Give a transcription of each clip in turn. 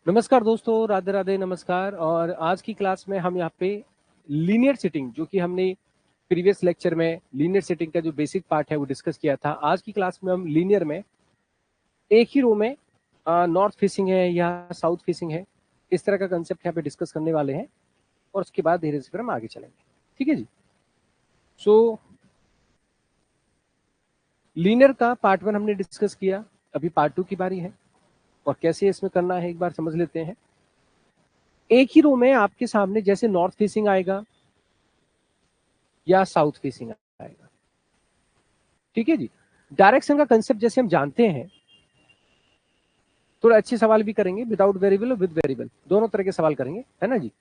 नमस्कार दोस्तों, राधे राधे, नमस्कार। और आज की क्लास में हम यहाँ पे लीनियर सिटिंग, जो कि हमने प्रीवियस लेक्चर में लीनियर सिटिंग का जो बेसिक पार्ट है वो डिस्कस किया था। आज की क्लास में हम लीनियर में एक ही रो में नॉर्थ फेसिंग है या साउथ फेसिंग है, इस तरह का कंसेप्ट यहाँ पे डिस्कस करने वाले हैं और उसके बाद धीरे से फिर हम आगे चलेंगे। ठीक है जी। सो लीनियर का पार्ट 1 हमने डिस्कस किया, अभी पार्ट 2 की बारी है और कैसे इसमें करना है एक बार समझ लेते हैं। एक ही रो में आपके सामने जैसे नॉर्थ फेसिंग आएगा या साउथ फेसिंग आएगा। ठीक है जी। डायरेक्शन का कंसेप्ट जैसे हम जानते हैं, थोड़ा अच्छे सवाल भी करेंगे, विदाउट वेरिएबल और विद वेरिएबल, दोनों तरह के सवाल करेंगे, है ना जी,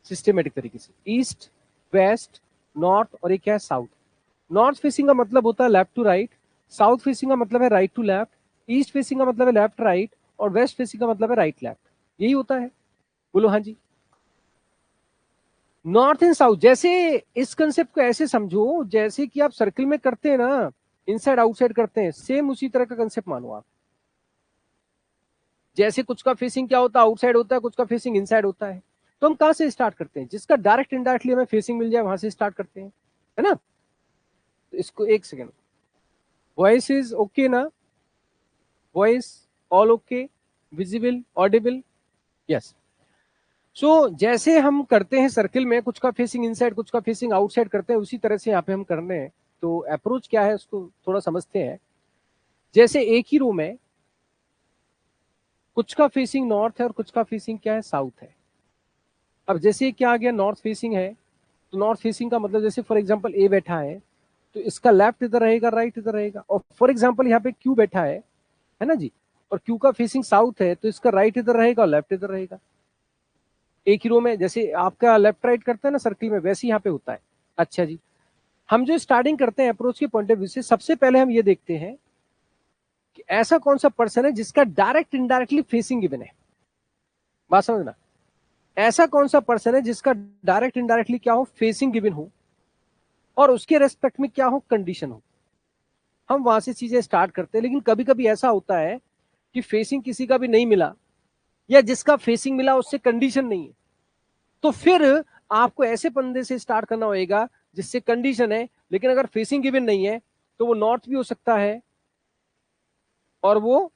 सिस्टमेटिक तरीके से। ईस्ट, वेस्ट, नॉर्थ और एक क्या है, साउथ। नॉर्थ फेसिंग का मतलब होता है left to right, south facing का मतलब है right to left, east facing का मतलब है लेफ्ट राइट और वेस्ट फेसिंग का मतलब है राइट लेफ्ट। यही होता है। बोलो हाँ जी। नॉर्थ एंड साउथ, जैसे इस कंसेप्ट को ऐसे समझो जैसे कि आप सर्किल में करते हैं ना, इनसाइड आउटसाइड करते हैं, सेम उसी तरह का कंसेप्ट मानो आप। जैसे कुछ का फेसिंग क्या होता है, आउटसाइड होता है, कुछ का फेसिंग इनसाइड होता है। तो हम कहां से स्टार्ट करते हैं? जिसका डायरेक्ट इनडायरेक्टली हमें फेसिंग मिल जाए वहां से स्टार्ट करते हैं, है ना। तो इसको एक सेकेंड, वॉइस इज ओके ना? Voice all okay, visible, audible, yes. So जैसे हम करते हैं सर्किल में, कुछ का फेसिंग इनसाइड कुछ का फेसिंग आउटसाइड करते हैं, उसी तरह से यहाँ पे हम करने हैं। तो अप्रोच क्या है उसको थोड़ा समझते हैं। जैसे एक ही रो में कुछ का फेसिंग नॉर्थ है और कुछ का फेसिंग क्या है, साउथ है। अब जैसे क्या आ गया, नॉर्थ फेसिंग है, तो नॉर्थ फेसिंग का मतलब जैसे फॉर एग्जांपल ए बैठा है तो इसका लेफ्ट इधर रहेगा, राइट इधर रहेगा। और फॉर एग्जांपल यहाँ पे क्यू बैठा है ना जी, और क्यू का फेसिंग साउथ है तो इसका राइट इधर रहेगा और लेफ्ट इधर रहेगा। एक ही रो में जैसे आपका लेफ्ट राइट करता है ना सर्किल में, वैसे यहाँ पे होता है। अच्छा जी, हम जो स्टार्टिंग करते हैं अप्रोच के पॉइंट ऑफ व्यू से, सबसे पहले हम ये देखते हैं कि ऐसा कौन सा पर्सन है जिसका डायरेक्ट इनडायरेक्टली फेसिंग गिवन है। बात समझना, ऐसा कौन सा पर्सन है जिसका डायरेक्ट इनडायरेक्टली क्या हो, फेसिंग गिवन हो और उसके रेस्पेक्ट में क्या हो, कंडीशन हो। हम वहां से चीजें स्टार्ट करते हैं। लेकिन कभी कभी ऐसा होता है कि फेसिंग किसी का भी नहीं मिला, या जिसका फेसिंग मिला उससे कंडीशन नहीं है, तो फिर आपको ऐसे बंदे से स्टार्ट करना होगा जिससे कंडीशन है, लेकिन अगर फेसिंग गिवन नहीं है तो वो नॉर्थ भी हो सकता है और वो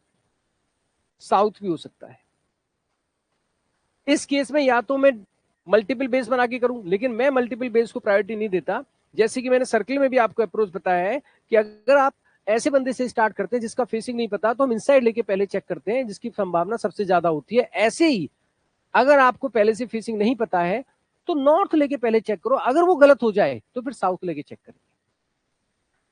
साउथ भी हो सकता है। इस केस में या तो मैं मल्टीपल बेस बना के करूं, लेकिन मैं मल्टीपल बेस को प्रायोरिटी नहीं देता। जैसे कि मैंने सर्किल में भी आपको अप्रोच बताया है कि अगर आप ऐसे बंदे से स्टार्ट करते हैं जिसका फेसिंग नहीं पता, तो हम इनसाइड लेके पहले चेक करते हैं, जिसकी संभावना सबसे ज्यादा होती है। ऐसे ही अगर आपको पहले से फेसिंग नहीं पता है तो नॉर्थ लेके पहले चेक करो, अगर वो गलत हो जाए तो फिर साउथ लेके चेक करेंगे।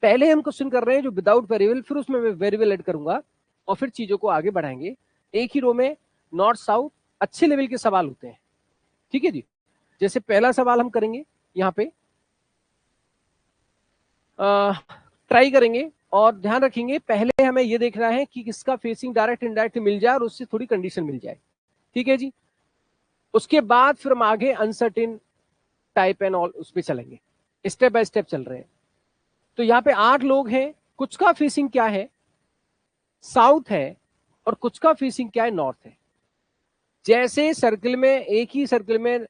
पहले हम क्वेश्चन कर रहे हैं जो विदाउट वेरिएबल, फिर उसमें मैं वेरिएबल ऐड करूंगा और फिर चीजों को आगे बढ़ाएंगे। एक ही रो में नॉर्थ साउथ अच्छे लेवल के सवाल होते हैं। ठीक है जी। जैसे पहला सवाल हम करेंगे यहाँ पे, ट्राई करेंगे और ध्यान रखेंगे, पहले हमें यह देखना है कि किसका फेसिंग डायरेक्ट इनडायरेक्ट मिल जाए और उससे थोड़ी कंडीशन मिल जाए। ठीक है जी। उसके बाद फिर हम आगे अनसर्टेन टाइप एंड ऑल उस पर चलेंगे, स्टेप बाय स्टेप चल रहे हैं। तो यहाँ पे 8 लोग हैं, कुछ का फेसिंग क्या है, साउथ है, और कुछ का फेसिंग क्या है, नॉर्थ है। जैसे सर्किल में, एक ही सर्किल में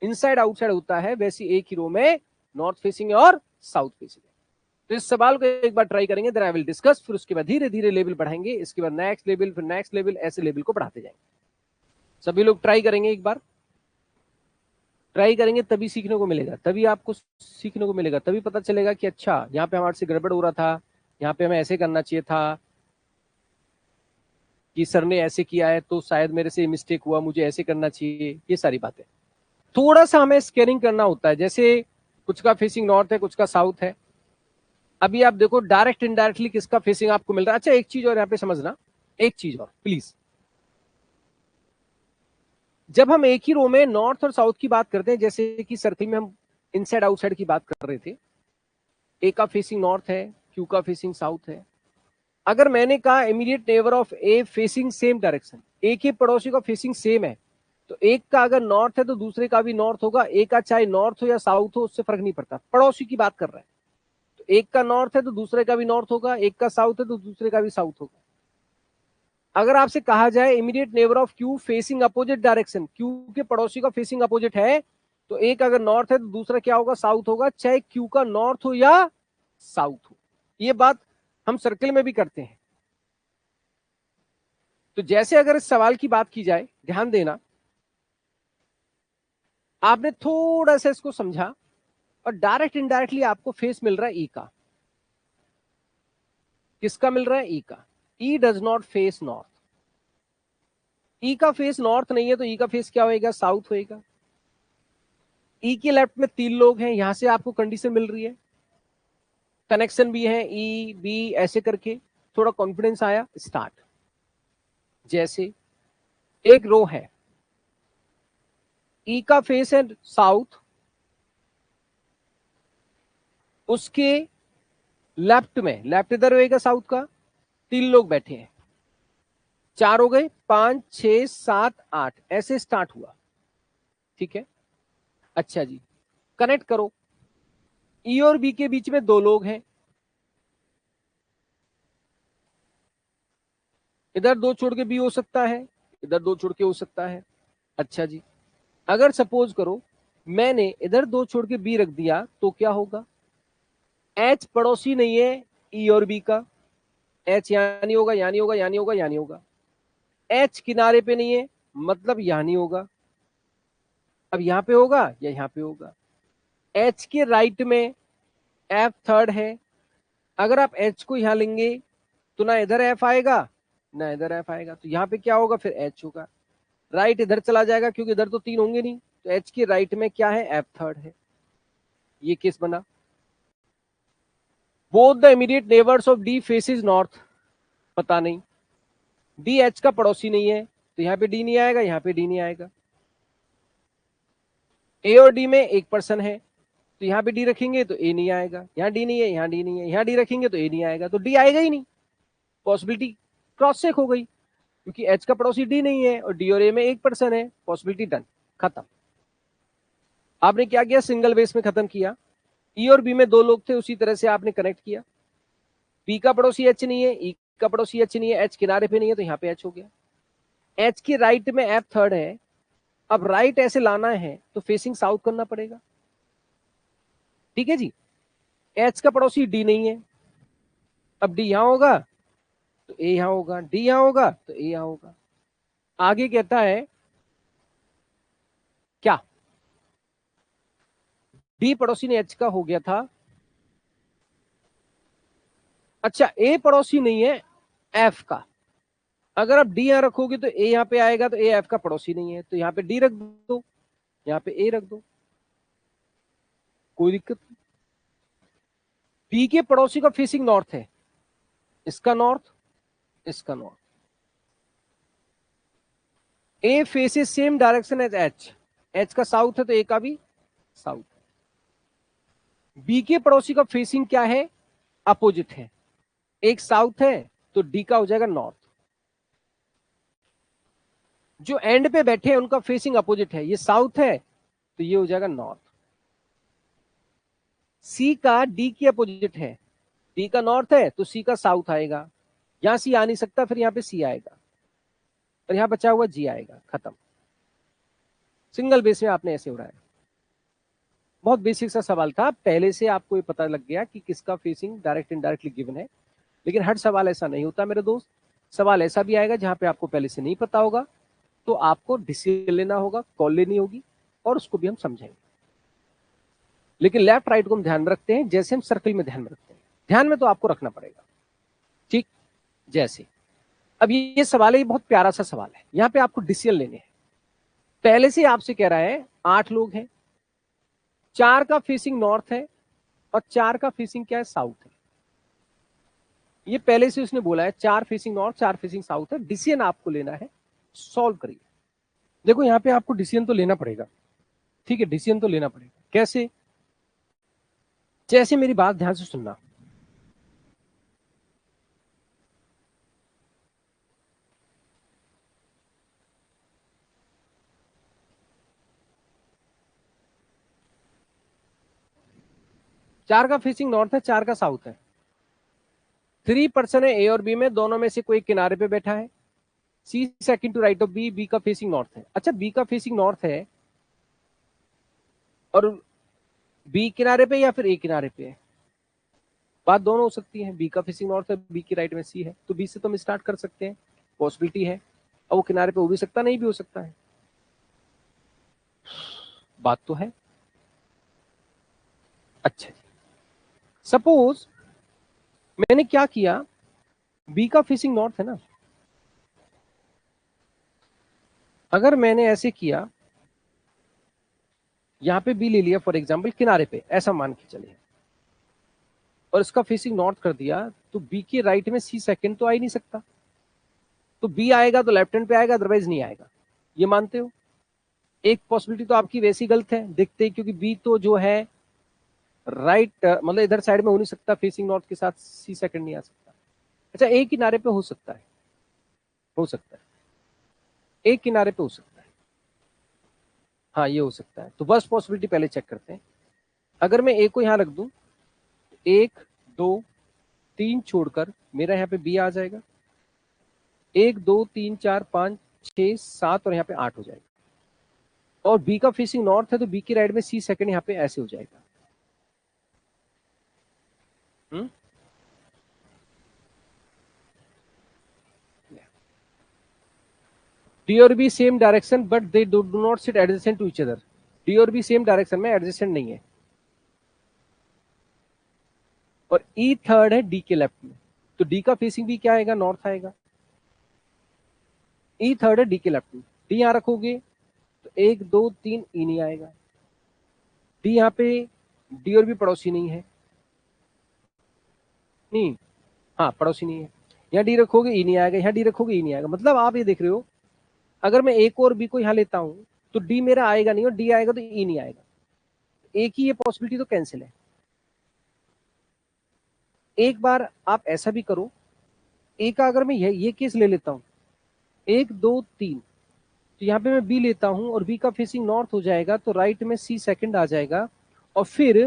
इनसाइड आउटसाइड होता है, वैसे एक ही रो में नॉर्थ फेसिंग है और साउथ फेसिंग है। तो इस सवाल को एक बार ट्राई करेंगे, देन आई विल डिस्कस। फिर उसके बाद धीरे धीरे लेवल बढ़ाएंगे, इसके बाद नेक्स्ट लेवल, फिर नेक्स्ट लेवल, ऐसे लेवल को बढ़ाते जाएंगे। सभी लोग ट्राई करेंगे, एक बार ट्राई करेंगे तभी सीखने को मिलेगा, तभी आपको सीखने को मिलेगा, तभी पता चलेगा कि अच्छा यहाँ पे हमारे से गड़बड़ हो रहा था, यहाँ पे हमें ऐसे करना चाहिए था, कि सर ने ऐसे किया है तो शायद मेरे से मिस्टेक हुआ, मुझे ऐसे करना चाहिए। ये सारी बातें थोड़ा सा हमें स्केरिंग करना होता है। जैसे कुछ का फेसिंग नॉर्थ है, कुछ का साउथ है। अभी आप देखो डायरेक्ट इनडायरेक्टली किसका फेसिंग आपको मिल रहा है। अच्छा एक चीज और यहाँ पे समझना, एक चीज और प्लीज, जब हम एक ही रो में नॉर्थ और साउथ की बात करते हैं, जैसे कि सर्किल में हम इनसाइड आउटसाइड की बात कर रहे थे, ए का फेसिंग नॉर्थ है, क्यू का फेसिंग साउथ है। अगर मैंने कहा immediate neighbour of A facing same direction, A के पड़ोसी का फेसिंग सेम है, तो एक का अगर नॉर्थ है तो दूसरे का भी नॉर्थ होगा। एक का चाहे नॉर्थ हो या साउथ हो उससे फर्क नहीं पड़ता, पड़ोसी की बात कर रहा है। तो एक का नॉर्थ है तो दूसरे का भी नॉर्थ होगा, एक का साउथ है तो दूसरे का भी साउथ होगा। अगर आपसे कहा जाए immediate neighbour of Q facing opposite direction, Q के पड़ोसी का फेसिंग अपोजिट है, तो एक अगर नॉर्थ है तो दूसरा क्या होगा, साउथ होगा, चाहे क्यू का नॉर्थ हो या साउथ हो। ये बात हम सर्कल में भी करते हैं। तो जैसे अगर इस सवाल की बात की जाए, ध्यान देना, आपने थोड़ा सा इसको समझा और डायरेक्ट इनडायरेक्टली आपको फेस मिल रहा है ई का। किसका मिल रहा है, ई का। ई डज नॉट फेस नॉर्थ, ई का फेस नॉर्थ नहीं है, तो ई का फेस क्या होएगा, साउथ होएगा। ई के लेफ्ट में 3 लोग हैं, यहां से आपको कंडीशन मिल रही है, कनेक्शन भी है, ई बी ऐसे करके थोड़ा कॉन्फिडेंस आया। स्टार्ट। जैसे एक रो है, ई का फेस है साउथ, उसके लेफ्ट में, लेफ्ट इधर होएगा साउथ का, 3 लोग बैठे हैं, 4 हो गए, 5 6 7 8 ऐसे स्टार्ट हुआ। ठीक है, अच्छा जी, कनेक्ट करो। ई और बी के बीच में 2 लोग हैं, इधर 2 छोड़ के बी हो सकता है, इधर 2 छोड़ के हो सकता है। अच्छा जी, अगर सपोज करो मैंने इधर 2 छोड़ के बी रख दिया तो क्या होगा, एच पड़ोसी नहीं है ई और बी का, एच यानी होगा, यानी होगा, यानी होगा, यानी होगा। एच किनारे पे नहीं है, मतलब यानी होगा। अब यहां पे होगा या यहां पे होगा। एच के राइट में एफ थर्ड है, अगर आप एच को यहां लेंगे तो ना इधर एफ आएगा ना इधर एफ आएगा, तो यहां पे क्या होगा, फिर एच होगा। राइट इधर चला जाएगा क्योंकि इधर तो 3 होंगे नहीं, तो एच के राइट में क्या है, एफ थर्ड है। ये केस बना। Both the immediate neighbours of D faces north, पता नहीं, डी एच का पड़ोसी नहीं है, तो यहां पे डी नहीं आएगा, यहां पे डी नहीं आएगा। ए और डी में एक पर्सन है, तो यहां पे डी रखेंगे तो ए नहीं आएगा, यहां डी नहीं है, यहां डी नहीं है, यहां डी रखेंगे तो ए नहीं आएगा, तो डी आएगा ही नहीं। पॉसिबिलिटी क्रॉस चेक हो गई, क्योंकि एच का पड़ोसी डी नहीं है और डी और ए में एक पर्सन है, पॉसिबिलिटी डन, खत्म। आपने क्या किया, सिंगल बेस में खत्म किया। ई और बी में 2 लोग थे, उसी तरह से आपने कनेक्ट किया। बी का पड़ोसी एच नहीं है, ई का पड़ोसी एच नहीं है, एच किनारे पे नहीं है, तो यहाँ पे एच हो गया। एच के राइट में एफ थर्ड है, अब राइट ऐसे लाना है तो फेसिंग साउथ करना पड़ेगा। ठीक है जी, एच का पड़ोसी डी नहीं है, अब डी यहां होगा तो ए यहां होगा, डी यहां होगा तो ए यहां होगा। आगे कहता है क्या, डी पड़ोसी ने एच का हो गया था। अच्छा, ए पड़ोसी नहीं है एफ का, अगर आप डी यहां रखोगे तो ए यहां पे आएगा, तो ए एफ का पड़ोसी नहीं है, तो यहां पे डी रख दो, यहां पे ए रख दो, कोई दिक्कत नहीं। बी के पड़ोसी का फेसिंग नॉर्थ है, इसका नॉर्थ, इसका north. A faces same direction as H, H का साउथ है तो ए का भी साउथ है। बी के पड़ोसी का फेसिंग क्या है, अपोजिट है, एक साउथ है तो डी का हो जाएगा नॉर्थ। जो एंड पे बैठे हैं उनका फेसिंग अपोजिट है, ये साउथ है तो ये हो जाएगा नॉर्थ। सी का डी की अपोजिट है, डी का नॉर्थ है तो सी का साउथ आएगा, यहां सी आ नहीं सकता, फिर यहां पे सी आएगा और यहां बचा हुआ जी आएगा, खत्म। सिंगल बेस में आपने ऐसे उड़ाया। बहुत बेसिक सा सवाल था, पहले से आपको ये पता लग गया कि किसका फेसिंग डायरेक्ट इनडायरेक्टली गिवन है। लेकिन हर सवाल ऐसा नहीं होता मेरे दोस्त, सवाल ऐसा भी आएगा जहां पे आपको पहले से नहीं पता होगा, तो आपको डिसीजन लेना होगा, कॉल लेनी होगी, और उसको भी हम समझेंगे। लेकिन लेफ्ट राइट को हम ध्यान में रखते हैं, जैसे हम सर्कल में ध्यान में रखते हैं, ध्यान में तो आपको रखना पड़ेगा। ठीक, जैसे अब ये सवाल है, ये बहुत प्यारा सा सवाल है, यहाँ पे आपको डिसीजन लेने हैं। पहले से आपसे कह रहा है 8 लोग हैं, 4 का फेसिंग नॉर्थ है और 4 का फेसिंग क्या है, साउथ है। ये पहले से उसने बोला है 4 फेसिंग नॉर्थ, 4 फेसिंग साउथ है। डिसीजन आपको लेना है, सॉल्व करिए। देखो यहाँ पे आपको डिसीजन तो लेना पड़ेगा, ठीक है, डिसीजन तो लेना पड़ेगा। कैसे, जैसे मेरी बात ध्यान से सुनना। चार का फेसिंग नॉर्थ है, 4 का साउथ है। 3 पर्सन है ए और बी में, दोनों में से कोई किनारे पे बैठा है, C second to right of B, B का फेसिंग नॉर्थ है। अच्छा बी का फेसिंग नॉर्थ है और बी किनारे पे या फिर ए किनारे पे है, बात दोनों हो सकती है। बी का फेसिंग नॉर्थ है, बी की राइट में सी है, तो बी से तो हम स्टार्ट कर सकते हैं, पॉसिबिलिटी है। और वो किनारे पे हो भी सकता, नहीं भी हो सकता है, बात तो है। अच्छा सपोज मैंने क्या किया, बी का फेसिंग नॉर्थ है ना, अगर मैंने ऐसे किया, यहां पे बी ले लिया फॉर एग्जाम्पल किनारे पे, ऐसा मान के चलिए, और इसका फेसिंग नॉर्थ कर दिया, तो बी के राइट में सी सेकंड तो आ ही नहीं सकता, तो बी आएगा तो लेफ्ट हैंड पे आएगा, अदरवाइज नहीं आएगा, ये मानते हो। एक पॉसिबिलिटी तो आपकी वैसी गलत है देखते ही, क्योंकि बी तो जो है राइट मतलब इधर साइड में हो नहीं सकता, फेसिंग नॉर्थ के साथ सी सेकंड नहीं आ सकता। अच्छा एक किनारे पे हो सकता है, हो सकता है एक किनारे पे हो सकता है, हाँ ये हो सकता है। तो फर्स्ट पॉसिबिलिटी पहले चेक करते हैं। अगर मैं ए को यहां रख दूं, एक दो तीन छोड़कर मेरा यहाँ पे बी आ जाएगा, एक दो तीन चार पाँच छः सात और यहाँ पे 8 हो जाएगा। और बी का फेसिंग नॉर्थ है तो बी की राइट में सी सेकंड यहाँ पे ऐसे हो जाएगा। डी और B same direction but they do not sit adjacent to each other. D और बी सेम डायरेक्शन में, एडजेसेंट नहीं है। और ई थर्ड है डी के लेफ्ट में, तो डी का फेसिंग भी क्या आएगा, नॉर्थ आएगा। ई थर्ड है डी के लेफ्ट में, डी यहां रखोगे तो एक दो तीन ई नहीं आएगा। डी यहाँ पे, डी और भी पड़ोसी नहीं है, नहीं हाँ पड़ोसी नहीं है। यहाँ डी रखोगे ई नहीं आएगा, यहाँ डी रखोगे ई नहीं आएगा। मतलब आप ये देख रहे हो, अगर मैं ए को और बी को यहाँ लेता हूं तो डी मेरा आएगा नहीं और डी आएगा तो ई नहीं आएगा। ए की ये पॉसिबिलिटी तो कैंसिल है। एक बार आप ऐसा भी करो, ए का अगर मैं ये केस ले लेता हूं, एक दो तीन, तो यहाँ पे मैं बी लेता हूं और बी का फेसिंग नॉर्थ हो जाएगा, तो राइट में सी सेकंड आ जाएगा। और फिर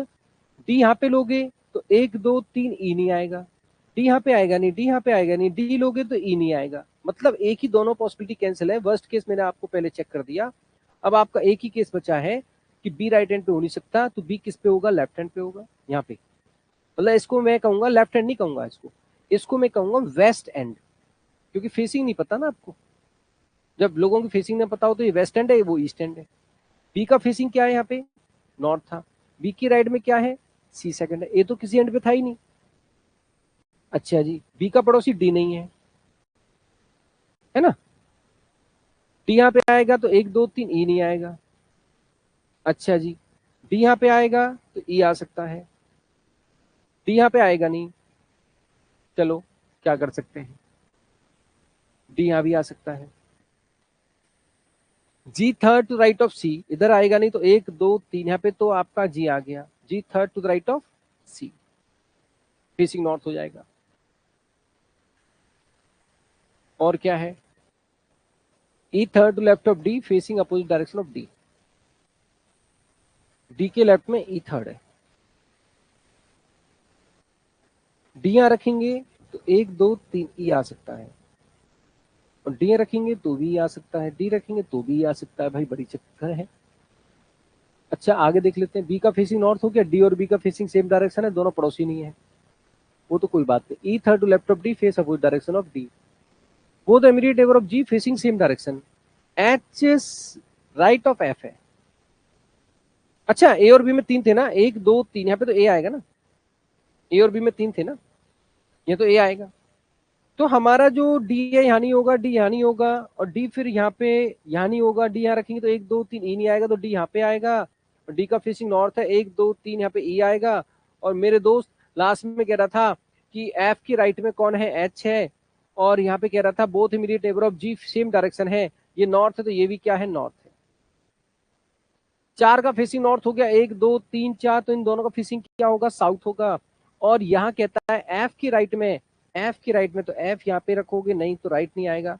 डी यहाँ पे लोगे तो एक दो तीन ई नहीं आएगा, डी यहाँ पे आएगा नहीं, डी यहाँ पे आएगा नहीं, डी लोगे तो ई नहीं आएगा। मतलब एक ही दोनों पॉसिबिलिटी कैंसिल है। वर्स्ट केस मैंने आपको पहले चेक कर दिया। अब आपका एक ही केस बचा है कि बी राइट हैंड पे हो नहीं सकता, तो बी किस पे होगा, लेफ्ट हैंड पे होगा यहाँ पे। मतलब इसको मैं कहूंगा लेफ्ट हैंड नहीं कहूंगा, इसको इसको मैं कहूंगा वेस्ट एंड, क्योंकि फेसिंग नहीं पता ना आपको। जब लोगों की फेसिंग ना पता हो तो ये वेस्ट एंड है, वो ईस्ट एंड है। बी का फेसिंग क्या है यहाँ पे, नॉर्थ था, बी की राइट में क्या है, सी सेकंड है, ए तो किसी एंड पे था ही नहीं। अच्छा जी, बी का पड़ोसी डी नहीं है ना, डी यहाँ पे आएगा तो एक दो तीन ई नहीं आएगा। अच्छा जी, डी यहाँ पे आएगा तो ई आ सकता है, डी यहाँ पे आएगा नहीं, चलो क्या कर सकते हैं, डी यहाँ भी आ सकता है। जी थर्ड टू राइट ऑफ सी इधर आएगा नहीं, तो एक दो तीन यहाँ पे तो आपका जी आ गया, G third to the right of C, facing north हो जाएगा। और क्या है, E third to left of D facing opposite direction of D, D के लेफ्ट में ई थर्ड है, डी यहां रखेंगे तो एक दो तीन ई आ सकता है, और डी रखेंगे तो भी आ सकता है, डी रखेंगे तो भी आ सकता है। भाई बड़ी चक्कर है। अच्छा आगे देख लेते हैं, बी का फेसिंग नॉर्थ हो गया, डी और बी का फेसिंग सेम डायरेक्शन है, दोनों पड़ोसी नहीं है, वो तो कोई बात नहीं। E third to left of D face opposite direction of D, वो the immediate neighbour of G facing same direction, H right of F है। अच्छा ए और बी में तीन थे ना, एक दो तीन, यहाँ पे तो ए आएगा ना, ए और बी में तीन थे ना, ये तो ए आएगा। तो हमारा जो डी है यहाँ नहीं होगा, डी यहाँ नहीं होगा, और डी फिर यहाँ पे यहाँ नहीं होगा, डी यहाँ रखेंगे तो एक दो तीन ई नहीं आएगा, तो डी यहाँ पे आएगा, और डी का फेसिंग नॉर्थ है, एक दो तीन यहाँ पे ई आएगा। और मेरे दोस्त लास्ट में कह रहा था कि एफ की राइट में कौन है, एच है, और यहाँ पे कह रहा था both immediate neighbour of G same direction है, ये नॉर्थ है तो ये भी क्या है, नॉर्थ है। चार का फेसिंग नॉर्थ हो गया, एक दो तीन चार, तो इन दोनों का फेसिंग क्या होगा, साउथ होगा। और यहाँ कहता है एफ की राइट में, एफ की राइट में, तो एफ यहाँ पे रखोगे, नहीं तो राइट नहीं आएगा,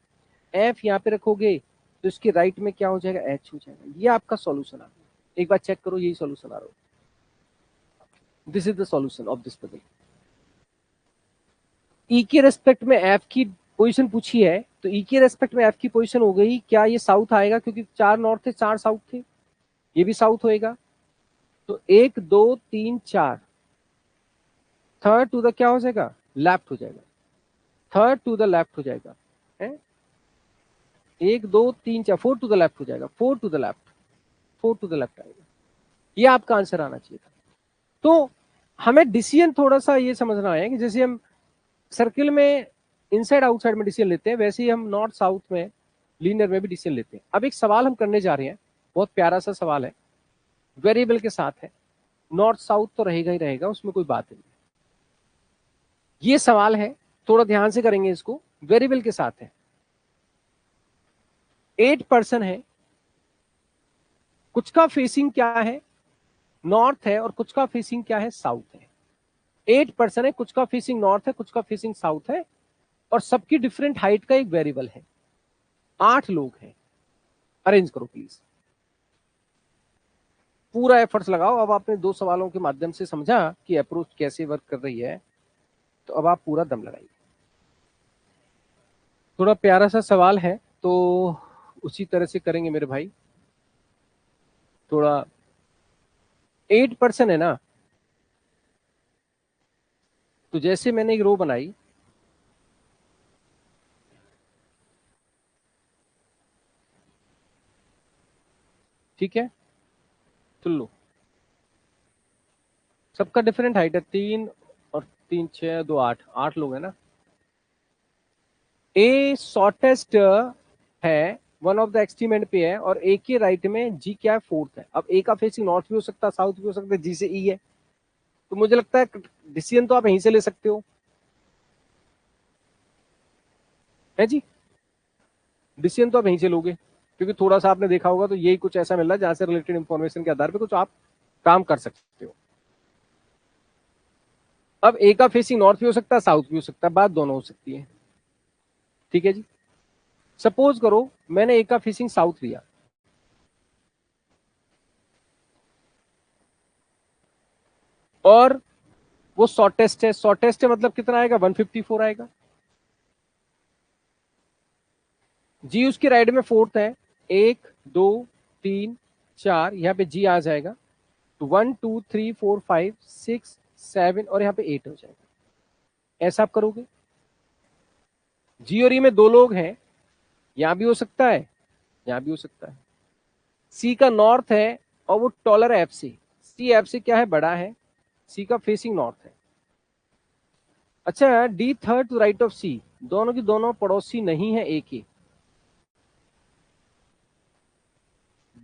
एफ यहाँ पे रखोगे तो इसके राइट में क्या हो जाएगा, एच हो जाएगा। ये आपका सॉल्यूशन आ गया, एक बार चेक करो, यही सॉल्यूशन आ रहा है। This is the solution of this puzzle. E के रेस्पेक्ट में एफ की पोजीशन पूछी है, तो ई के रेस्पेक्ट में एफ की पोजीशन हो गई, क्या ये साउथ आएगा, क्योंकि 4 नॉर्थ थे 4 साउथ थे, ये भी साउथ होएगा। तो 1 2 3 4, थर्ड टू द क्या हो जाएगा, लेफ्ट हो जाएगा, थर्ड टू द लेफ्ट हो जाएगा है, 1 2 3 4, 4 टू द लेफ्ट हो जाएगा, 4 to the left, 4 to the left आएगा। ये आपका आंसर आना चाहिए था। तो हमें डिसीजन थोड़ा सा ये समझना है कि जैसे हम सर्किल में इनसाइड आउटसाइड में डिसीजन लेते हैं, वैसे ही हम नॉर्थ साउथ में लीनियर में भी डिसीजन लेते हैं। अब एक सवाल हम करने जा रहे हैं, बहुत प्यारा सा सवाल है, वेरिएबल के साथ है, नॉर्थ साउथ तो रहेगा ही रहेगा, उसमें कोई बात नहीं। ये सवाल है, थोड़ा ध्यान से करेंगे इसको, वेरिएबल के साथ है। 8 पर्सन है, कुछ का फेसिंग क्या है, नॉर्थ है, और कुछ का फेसिंग क्या है, साउथ है। 8 पर्सन है, कुछ का फेसिंग नॉर्थ है, कुछ का फेसिंग साउथ है, और सबकी डिफरेंट हाइट का एक वेरिएबल है। 8 लोग हैं, अरेंज करो प्लीज, पूरा एफर्ट्स लगाओ। अब आपने 2 सवालों के माध्यम से समझा कि अप्रोच कैसे वर्क कर रही है, तो अब आप पूरा दम लगाइए। थोड़ा प्यारा सा सवाल है, तो उसी तरह से करेंगे मेरे भाई। थोड़ा 8 पर्सन है ना, तो जैसे मैंने एक रो बनाई, ठीक है, सुन लो, सबका डिफरेंट हाइट है, 3 और 3 6 2 8, 8 लोग है ना। ए शॉर्टेस्ट है, one of the extreme and पे है, और ए के राइट में जी क्या है, फोर्थ है। अब ए का फेसिंग नॉर्थ भी हो सकता है, साउथ भी हो सकता है, जी से ई है, तो मुझे लगता है डिसीजन तो आप यहीं से ले सकते हो, है जी, डिसीजन तो आप यहीं से लोगे, क्योंकि थोड़ा सा आपने देखा होगा तो यही कुछ ऐसा मिल रहा है जहां से रिलेटेड इंफॉर्मेशन के आधार पर कुछ आप काम कर सकते हो। अब ए का फेसिंग नॉर्थ भी हो सकता है, साउथ भी हो सकता है, बात दोनों हो सकती है, ठीक है जी। सपोज करो मैंने ए का फेसिंग साउथ लिया, और वो शॉर्टेस्ट है, शॉर्टेस्ट है मतलब कितना आएगा, 154 आएगा। जी उसके राइट में फोर्थ है, 1 2 3 4, यहाँ पे जी आ जाएगा, तो 1 2 3 4 5 6 7, और यहाँ पे 8 हो जाएगा। ऐसा आप करोगे। जी और ई में 2 लोग हैं, यहां भी हो सकता है, यहां भी हो सकता है। सी का नॉर्थ है, और वो टॉलर है एफ से, सी एफ से क्या है, बड़ा है, सी का फेसिंग नॉर्थ है। अच्छा, D third to right of C, दोनों की दोनों पड़ोसी नहीं है ए के,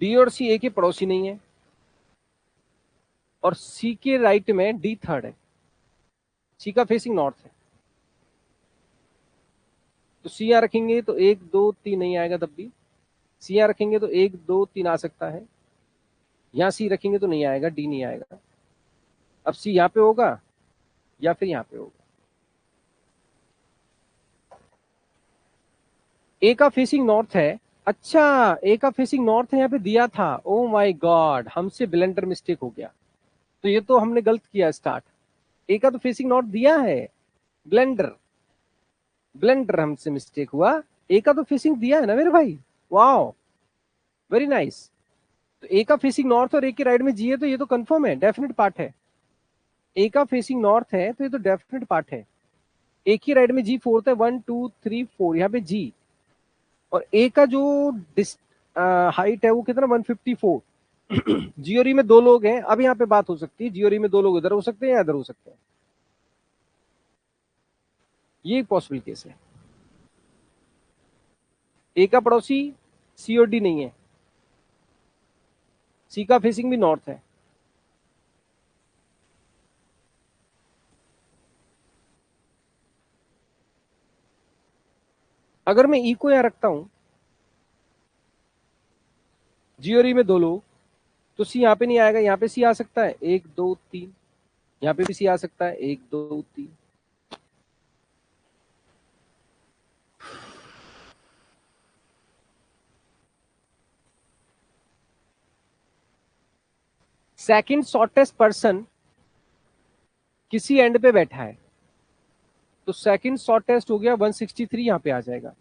डी और सी ए के पड़ोसी नहीं है, और सी के राइट में डी थर्ड है, सी का फेसिंग नॉर्थ है, तो सी यहां रखेंगे तो 1 2 3 नहीं आएगा, तब भी सी यहां रखेंगे तो 1 2 3 आ सकता है, यहां सी रखेंगे तो नहीं आएगा, डी नहीं आएगा। अब सी यहां पे होगा या फिर यहां पे होगा। ए का फेसिंग नॉर्थ है, अच्छा, ए का फेसिंग नॉर्थ है, यहाँ पे दिया था, ओ माय गॉड, हमसे ब्लेंडर मिस्टेक हो गया, तो ये तो हमने गलत किया स्टार्ट। ए का तो फेसिंग नॉर्थ दिया है, ब्लेंडर, ब्लेंडर हमसे मिस्टेक हुआ, ए का तो फेसिंग दिया है ना मेरे भाई, वाओ, वेरी नाइस। तो ए का फेसिंग नॉर्थ और ए के राइट में जी है, तो ये तो कंफर्म है, डेफिनेट पार्ट है। ए का फेसिंग नॉर्थ है तो ये तो डेफिनेट पार्ट है। ए की राइट में जी फोर्थ है, 1 2 3 4, यहाँ पे जी, और ए का जो हाइट है वो कितना, 154। जियोरी में 2 लोग हैं, अब यहाँ पे बात हो सकती है, जियोरी में 2 लोग इधर हो सकते हैं या इधर हो सकते हैं, ये एक पॉसिबल केस है। ए का पड़ोसी सी और डी नहीं है, सी का फेसिंग भी नॉर्थ है, अगर मैं ई को यहां रखता हूं, जियोरी में 2 लोग, तो सी यहाँ पे नहीं आएगा, यहाँ पे सी आ सकता है, 1 2 3, यहाँ पे भी सी आ सकता है, 1 2 3। सेकंड शॉर्टेस्ट पर्सन किसी एंड पे बैठा है, तो सेकंड शॉर्टेस्ट हो गया 163, यहाँ पे आ जाएगा,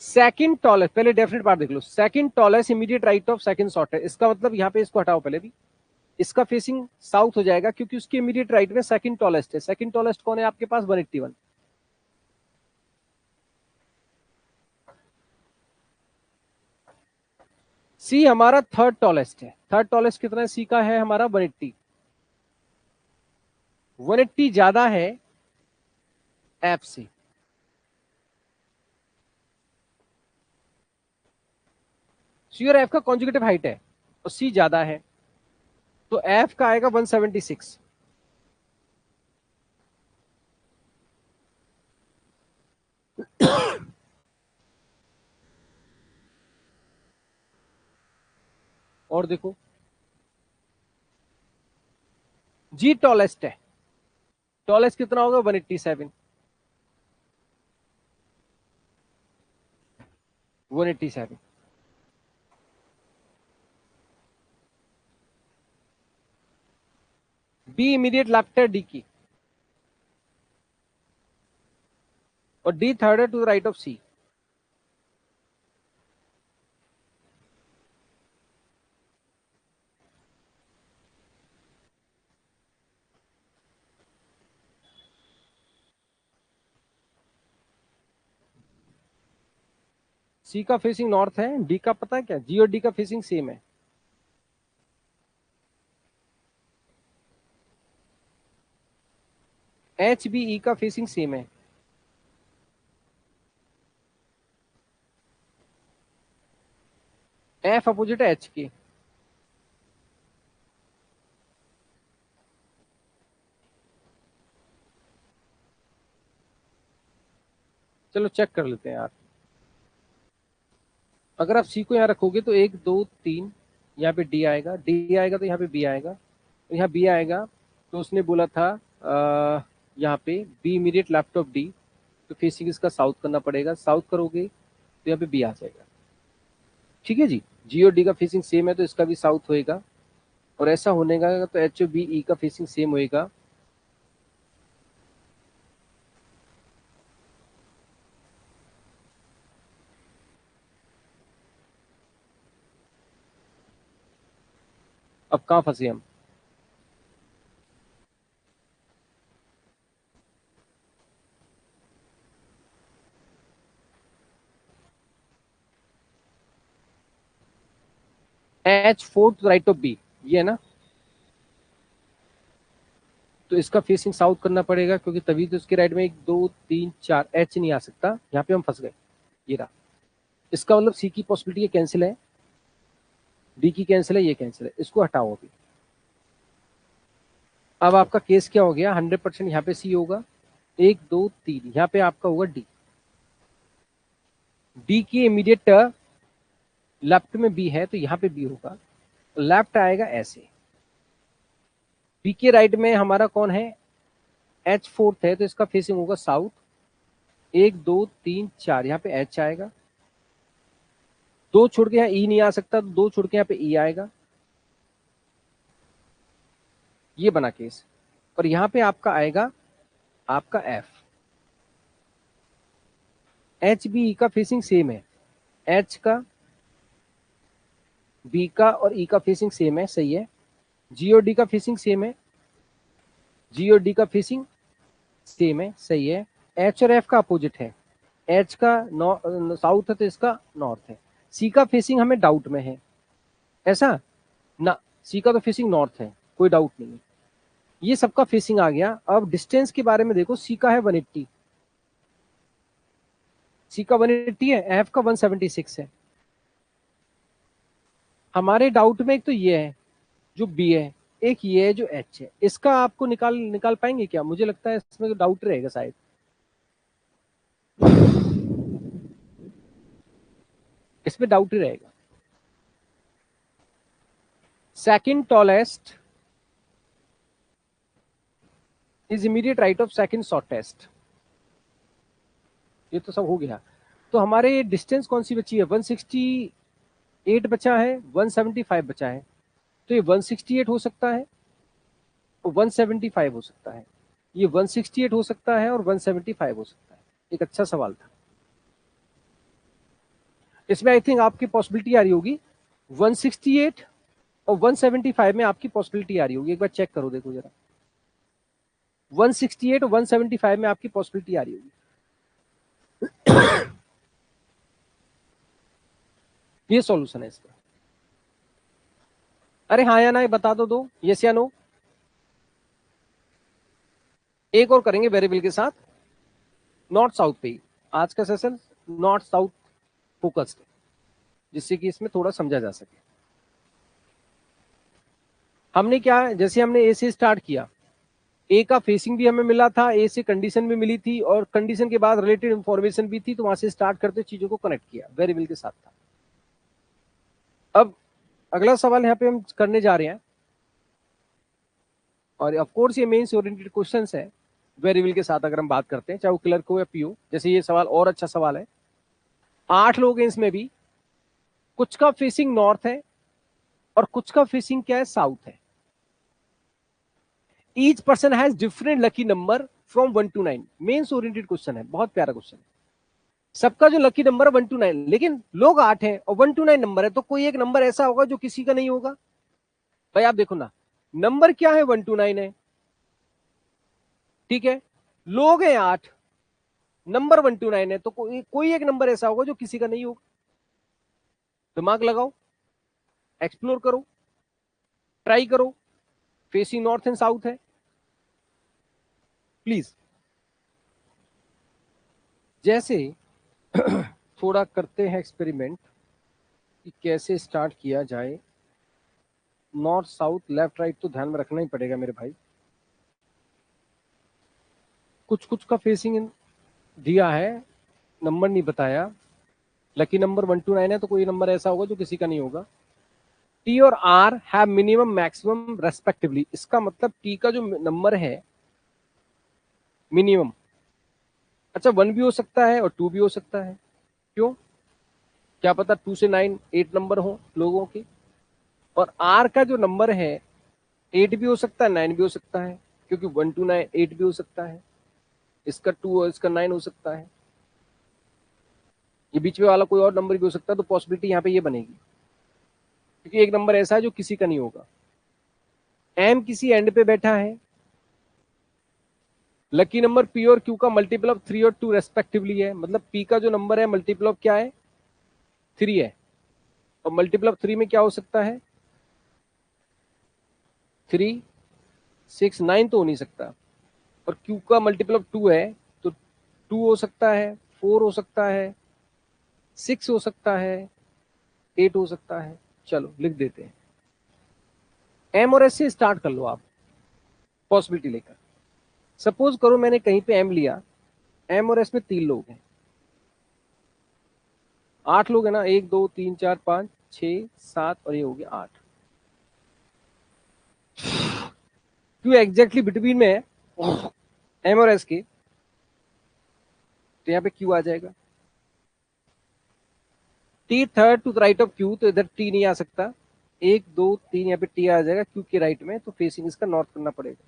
सेकंड टॉलेस्ट, पहले डेफिनेट बार देख लो, second tallest immediate right of second shortest, इसका मतलब यहाँ पे इसको हटाओ पहले भी, इसका फेसिंग साउथ हो जाएगा क्योंकि उसके इमीडिएट राइट में सेकंड टॉलेस्ट है। सेकंड टॉलेस्ट कौन है आपके पास? 181। सी हमारा थर्ड टॉलेस्ट है। थर्ड टॉलेस्ट कितना है सी का? है हमारा 180। 180 ज्यादा है एफ से। सी और एफ का कॉन्जुगेटिव हाइट है और सी ज्यादा है, तो एफ का आएगा 176। और देखो जी टॉलेस्ट है, टॉलेस्ट कितना होगा? 187। 187। बी इमीडिएट लेफ्ट है डी की, और डी थर्ड है टू द राइट ऑफ सी। सी का फेसिंग नॉर्थ है, डी का पता है क्या? जी और डी का फेसिंग सेम है। एच बी ई का फेसिंग सेम है। एफ अपोजिट है एच के। चलो चेक कर लेते हैं यार। अगर आप सी को यहाँ रखोगे तो 1 2 3 यहाँ पे डी आएगा, डी आएगा तो यहाँ पे बी आएगा, तो यहाँ बी आएगा। तो उसने बोला था यहाँ पे B immediate left of D, तो फेसिंग इसका साउथ करना पड़ेगा। साउथ करोगे तो यहाँ पे बी आ जाएगा। ठीक है जी। जी और डी का फेसिंग सेम है तो इसका भी साउथ होएगा, और ऐसा होने का तो एच ओ बी ई का फेसिंग सेम होएगा। अब कहाँ फंसे हम? H fourth right of B, ये है ना, तो इसका फेसिंग साउथ करना पड़ेगा क्योंकि तभी तो इसके राइट में 1 2 3 4 एच नहीं आ सकता, यहाँ पे हम फंस गए। ये रहा, इसका मतलब सी की पॉसिबिलिटी कैंसिल है, डी की कैंसिल है, ये कैंसिल है, इसको हटाओ अभी। अब आपका केस क्या हो गया? 100% यहाँ पे सी होगा, 1 2 3 यहाँ पे आपका होगा डी। डी की इमीडिएट लेफ्ट में बी है तो यहाँ पे बी होगा, लेफ्ट आएगा ऐसे। बी के राइट में हमारा कौन है? एच फोर्थ है तो इसका फेसिंग होगा साउथ। 1 2 3 4 यहाँ पे एच आएगा, दो छोड़ के यहाँ ई नहीं आ सकता तो दो छोड़ के यहाँ पे ई आएगा। ये बना केस, और यहाँ पे आपका आएगा आपका एफ। एच बी ई का फेसिंग सेम है, एच का बी का और ई का फेसिंग सेम है, सही है। जी और डी का फेसिंग सेम है, जी और डी का फेसिंग सेम है, सही है। एच और एफ का अपोजिट है, एच का साउथ है तो इसका नॉर्थ है। सी का फेसिंग हमें डाउट में है, ऐसा ना, सी का तो फेसिंग नॉर्थ है, कोई डाउट नहीं है। ये सबका फेसिंग आ गया। अब डिस्टेंस के बारे में देखो, सी का है 180, सी का 180 है, एफ का 176 है। हमारे डाउट में एक तो ये है जो बी है, एक ये है जो एच है। इसका आपको निकाल निकाल पाएंगे क्या? मुझे लगता है इसमें तो डाउट रहेगा शायद। इसमें डाउट ही रहेगा। Second tallest is immediate right of second shortest. ये तो सब हो गया। तो हमारे डिस्टेंस कौन सी बची है? 168 बचा है, 175 बचा है। तो ये 168 हो सकता है और 175 हो सकता है, ये 168 हो सकता है और 175 हो सकता है। एक अच्छा सवाल था। इसमें आई थिंक आपकी पॉसिबिलिटी आ रही होगी 168 और 175 में आपकी पॉसिबिलिटी आ रही होगी, एक बार चेक करो, देखो जरा 168 और 175 में आपकी पॉसिबिलिटी आ रही होगी। ये सॉल्यूशन है इसका। अरे हाँ या ना बता दो यस या नो। एक और करेंगे वेरिएबल के साथ, नॉर्थ साउथ पे ही आज का सेशन, नॉर्थ साउथ फोकस्ड, जिससे कि इसमें थोड़ा समझा जा सके। हमने क्या, जैसे हमने ए से स्टार्ट किया, ए का फेसिंग भी हमें मिला था, ए से कंडीशन भी मिली थी और कंडीशन के बाद रिलेटेड इंफॉर्मेशन भी थी, तो वहां से स्टार्ट करते चीजों को कनेक्ट किया, वेरिएबल के साथ था। अब अगला सवाल यहाँ पे हम करने जा रहे हैं, और ऑफ कोर्स ये मेंस ओरिएंटेड क्वेश्चंस है वेरिएबल के साथ अगर हम बात करते हैं, चाहे वो क्लर्क हो या पीओ। जैसे ये सवाल और अच्छा सवाल है, 8 लोग हैं इसमें भी, कुछ का फेसिंग नॉर्थ है और कुछ का फेसिंग क्या है, साउथ है। Each person has different lucky number from 1 to 9। Mains oriented question है, बहुत प्यारा क्वेश्चन है। सबका जो लकी नंबर है 1 to 9, लेकिन लोग 8 हैं और 1 to 9 नंबर है, तो कोई एक नंबर ऐसा होगा जो किसी का नहीं होगा। भाई आप देखो ना, नंबर क्या है, 1 to 9 है, ठीक है, लोग हैं 8, नंबर 1 to 9 है, तो कोई एक नंबर ऐसा होगा जो किसी का नहीं होगा। दिमाग लगाओ, एक्सप्लोर करो, ट्राई करो। फेसिंग नॉर्थ एंड साउथ है, प्लीज। जैसे थोड़ा करते हैं एक्सपेरिमेंट कि कैसे स्टार्ट किया जाए। नॉर्थ साउथ लेफ्ट राइट तो ध्यान में रखना ही पड़ेगा मेरे भाई। कुछ कुछ का फेसिंग दिया है, नंबर नहीं बताया। लकी नंबर 1 to 9 है, तो कोई नंबर ऐसा होगा जो किसी का नहीं होगा। टी और R have minimum maximum respectively, इसका मतलब टी का जो नंबर है मिनिमम, अच्छा 1 भी हो सकता है और 2 भी हो सकता है। क्यों, क्या पता 2 से 9 8 नंबर हो लोगों के। और आर का जो नंबर है 8 भी हो सकता है 9 भी हो सकता है, क्योंकि 1 to 9 8 भी हो सकता है, इसका 2 और इसका 9 हो सकता है, ये बीच में वाला कोई और नंबर भी हो सकता है। तो पॉसिबिलिटी यहाँ पे ये बनेगी, क्योंकि एक नंबर ऐसा है जो किसी का नहीं होगा। एम किसी एंड पे बैठा है, लकी नंबर पी और क्यू का मल्टीपल ऑफ 3 और 2 रेस्पेक्टिवली है, मतलब पी का जो नंबर है मल्टीपल ऑफ क्या है, 3 है, और मल्टीपल ऑफ 3 में क्या हो सकता है, 3 6 9 तो हो नहीं सकता। और क्यू का मल्टीपल ऑफ 2 है, तो 2 हो सकता है, 4 हो सकता है, 6 हो सकता है, 8 हो सकता है। चलो लिख देते हैं, एम और एस से स्टार्ट कर लो आप पॉसिबिलिटी लेकर। सपोज करो मैंने कहीं पे एम लिया, एम और एस में 3 लोग हैं, 8 लोग है ना, 1 2 3 4 5 6 7 और ये हो गया 8। क्यू एग्जैक्टली बिटवीन में है एम और एस के, तो यहाँ पे क्यू आ जाएगा। T third to the right of Q, तो इधर टी नहीं आ सकता, 1 2 3 यहाँ पे टी आ जाएगा क्यू के राइट में, तो फेसिंग इसका नॉर्थ करना पड़ेगा।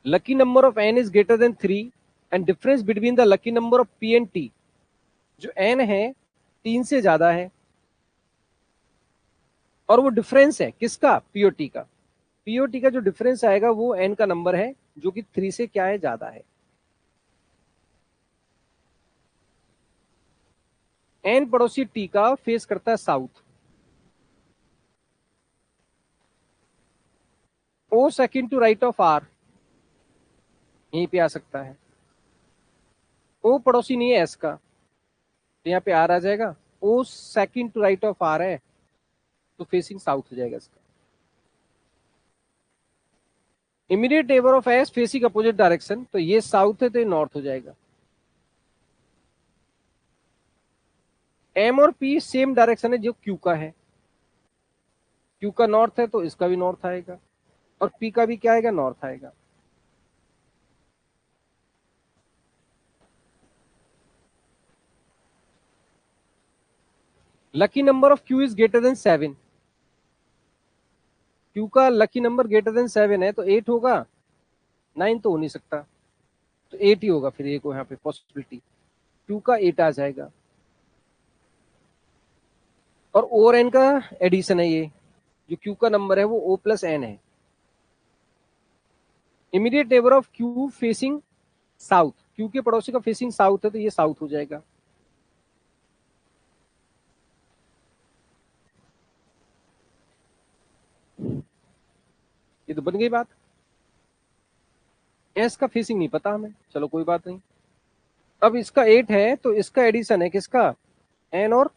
Lucky number of N is greater than 3 and difference between the lucky number of P and T, जो एन है 3 से ज्यादा है, और वो डिफरेंस है किसका, पीओटी का। पीओटी का जो डिफरेंस आएगा वो एन का नंबर है, जो कि 3 से क्या है, ज्यादा है। एन पड़ोसी टी का फेस करता है south, O second to right of R यहीं पे आ सकता है। ओ पड़ोसी नहीं है एस का, तो यहाँ पे आर आ जाएगा। O second to right of R है, तो फेसिंग साउथ हो जाएगा इसका। Immediate neighbour of S facing opposite direction, तो ये साउथ है तो ये नॉर्थ हो जाएगा। एम और पी सेम डायरेक्शन है जो क्यू का है, क्यू का नॉर्थ है तो इसका भी नॉर्थ आएगा, और पी का भी क्या आएगा, नॉर्थ आएगा। Lucky number of Q is greater then 7, Q का लकी नंबर ग्रेटर देन 7 है, तो 8 होगा, 9 तो हो नहीं सकता, तो 8 ही होगा फिर, ये को यहाँ पे पॉसिबिलिटी। Q का 8 आ जाएगा, और O और N का एडिशन है, ये जो Q का नंबर है वो O प्लस N है। Immediate neighbour of Q facing south, Q के पड़ोसी का फेसिंग साउथ है तो ये साउथ हो जाएगा। ये तो बन गई बात। S का फेसिंग नहीं पता हमें, चलो कोई बात नहीं। अब इसका 8 है तो इसका एडिशन है किसका, N और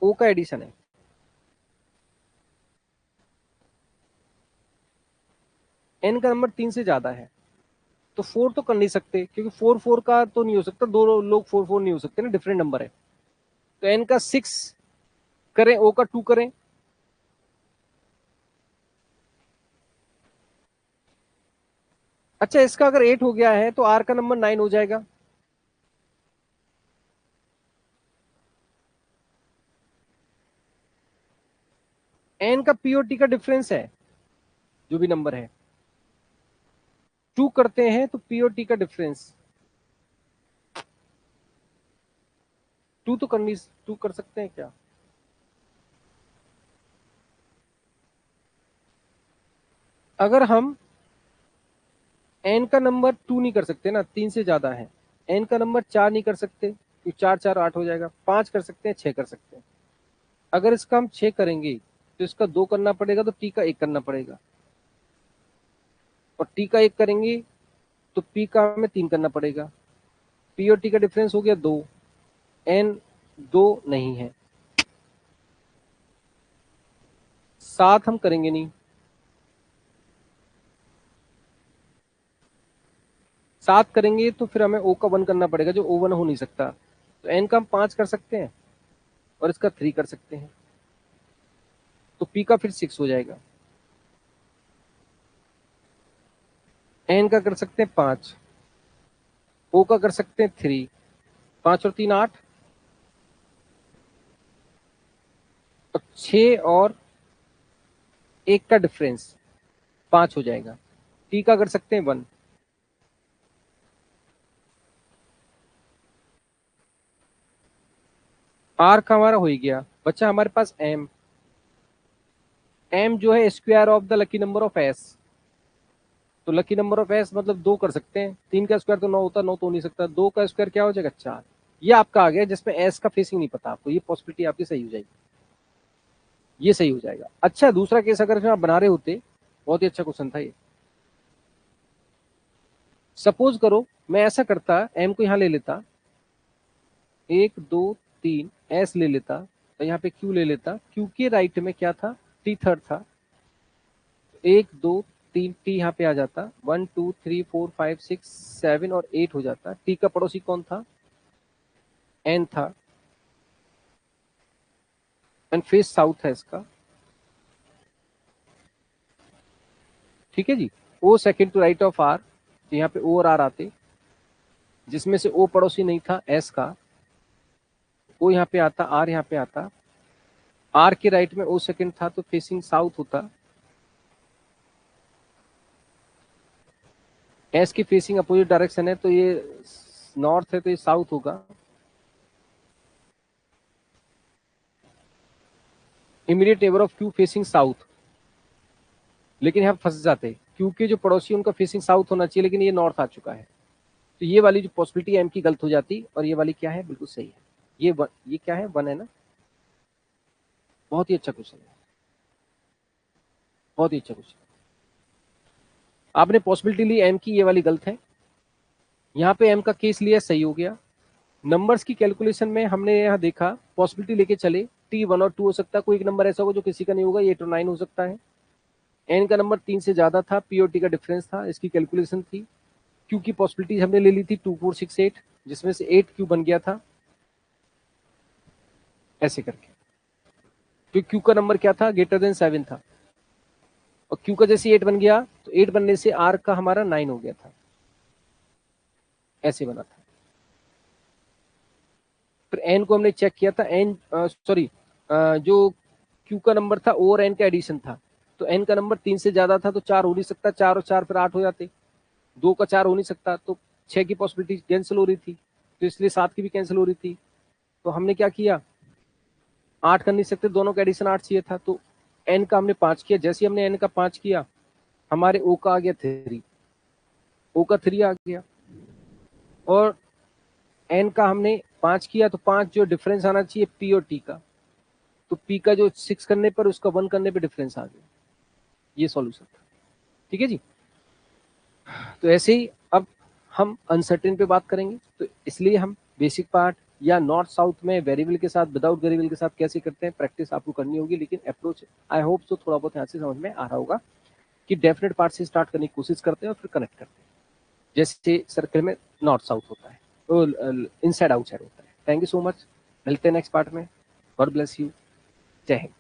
O का एडिशन है। N का नंबर 3 से ज्यादा है तो 4 तो कर नहीं सकते, क्योंकि 4 4 का तो नहीं हो सकता, दो लोग 4 4 नहीं हो सकते ना, डिफरेंट नंबर है। तो N का 6 करें, O का 2 करें। अच्छा, इसका अगर 8 हो गया है तो R का नंबर 9 हो जाएगा। N का P और T का डिफरेंस है, जो भी नंबर है 2 करते हैं तो P और T का डिफरेंस 2 तो करनी, 2 कर सकते हैं क्या? अगर हम N का नंबर 2 नहीं कर सकते ना, 3 से ज्यादा है। N का नंबर 4 नहीं कर सकते क्योंकि 4 4 8 हो जाएगा। 5 कर सकते हैं, 6 कर सकते हैं। अगर इसका हम 6 करेंगे तो इसका 2 करना पड़ेगा, तो T का 1 करना पड़ेगा, और T का 1 करेंगे तो P का हमें 3 करना पड़ेगा। P और T का डिफरेंस हो गया 2, N 2 नहीं है। 7 हम करेंगे नहीं, 7 करेंगे तो फिर हमें O का 1 करना पड़ेगा, जो O 1 हो नहीं सकता। तो N का हम 5 कर सकते हैं और इसका 3 कर सकते हैं, तो P का फिर 6 हो जाएगा। N का कर सकते हैं 5, O का कर सकते हैं 3, 5 और 3 8, और 6 और 1 का डिफरेंस 5 हो जाएगा। T का कर सकते हैं 1। R का हमारा हो ही गया, बच्चा हमारे पास M। M जो है square of the lucky number of S, तो लकी नंबर ऑफ S मतलब 2 कर सकते हैं। 3 का स्क्वायर तो 9 होता, 9 तो हो नहीं सकता। 2 का स्क्वायर क्या हो जाएगा, 4। ये आपका आ गया जिसमें S का फेसिंग नहीं पता आपको, ये पॉसिबिलिटी आपकी सही हो जाएगी, ये सही हो जाएगा। अच्छा, दूसरा केस अगर आप बना रहे होते, बहुत ही अच्छा क्वेश्चन था ये। सपोज करो मैं ऐसा करता, M को यहाँ ले लेता, 1 2 3 S ले लेता, और यहाँ पे Q ले लेता। Q के राइट में क्या था, T थर्ड था। 1 2 3 T यहाँ पे आ जाता, 1 2 3 4 5 6 7 और 8 हो जाता। T का पड़ोसी कौन था, N था, एंड फेस साउथ है इसका। ठीक है जी। O second to right of R, यहाँ पे O और R आते, जिसमें से O पड़ोसी नहीं था S का, O यहाँ पे आता, R यहाँ पे आता। R के राइट में O सेकंड था तो फेसिंग साउथ होता। S की फेसिंग अपोजिट डायरेक्शन है तो ये नॉर्थ है तो ये साउथ होगा। Immediate neighbour of Q facing south, लेकिन यहाँ फंस जाते, Q के जो पड़ोसी उनका फेसिंग साउथ होना चाहिए, लेकिन ये नॉर्थ आ चुका है, तो ये वाली जो पॉसिबिलिटी M की गलत हो जाती, और ये वाली क्या है, बिल्कुल सही है। ये क्या है, 1 है ना। बहुत ही अच्छा क्वेश्चन है, बहुत ही अच्छा क्वेश्चन। आपने पॉसिबिलिटी ली M की, ये वाली गलत है। यहाँ पे M का केस लिया, सही हो गया। नंबर्स की कैलकुलेशन में हमने यहाँ देखा, पॉसिबिलिटी लेके चले, T 1 और 2 हो सकता है, कोई एक नंबर ऐसा होगा जो किसी का नहीं होगा, 8 और 9 हो सकता है। N का नंबर 3 से ज्यादा था, P और T का डिफरेंस था, इसकी कैलकुलेशन थी। Q की पॉसिबिलिटी हमने ले ली थी 2 4 6 8, जिसमें से 8 Q बन गया था, ऐसे करके। तो Q का नंबर क्या था, ग्रेटर देन 7 था, और Q का जैसे 8 बन गया तो 8 बनने से R का हमारा 9 हो गया था, ऐसे बना था। फिर N को हमने चेक किया था, N सॉरी जो Q का नंबर था O और N का एडिशन था, तो N का नंबर 3 से ज्यादा था तो 4 हो नहीं सकता, 4 और 4 फिर 8 हो जाते। 2 का 4 हो नहीं सकता, तो 6 की पॉसिबिलिटी कैंसिल हो रही थी। तो इसलिए 7 की भी कैंसिल हो रही थी। तो हमने क्या किया, 8 कर नहीं सकते, दोनों का एडिशन 8 चाहिए था, तो n का हमने 5 किया। जैसे ही हमने n का 5 किया, हमारे o का आ गया 3, o का 3 आ गया, और n का हमने 5 किया, तो 5 जो डिफरेंस आना चाहिए p और t का, तो p का जो 6 करने पर, उसका 1 करने पर डिफरेंस आ गया। ये सॉल्यूशन था। ठीक है जी। तो ऐसे ही अब हम अनसर्टेन पे बात करेंगे, तो इसलिए हम बेसिक पार्ट या नॉर्थ साउथ में वेरिएबल के साथ, विदाउट वेरिएबल के साथ कैसे करते हैं, प्रैक्टिस आपको करनी होगी। लेकिन अप्रोच आई होप सो थोड़ा बहुत यहाँ से समझ में आ रहा होगा कि डेफिनेट पार्ट से स्टार्ट करने की कोशिश करते हैं और फिर कनेक्ट करते हैं, जैसे सर्कल में नॉर्थ साउथ होता है, इनसाइड आउटसाइड होता है। थैंक यू सो मच, मिलते हैं नेक्स्ट पार्ट में। गॉड ब्लेस यू, जय हिंद।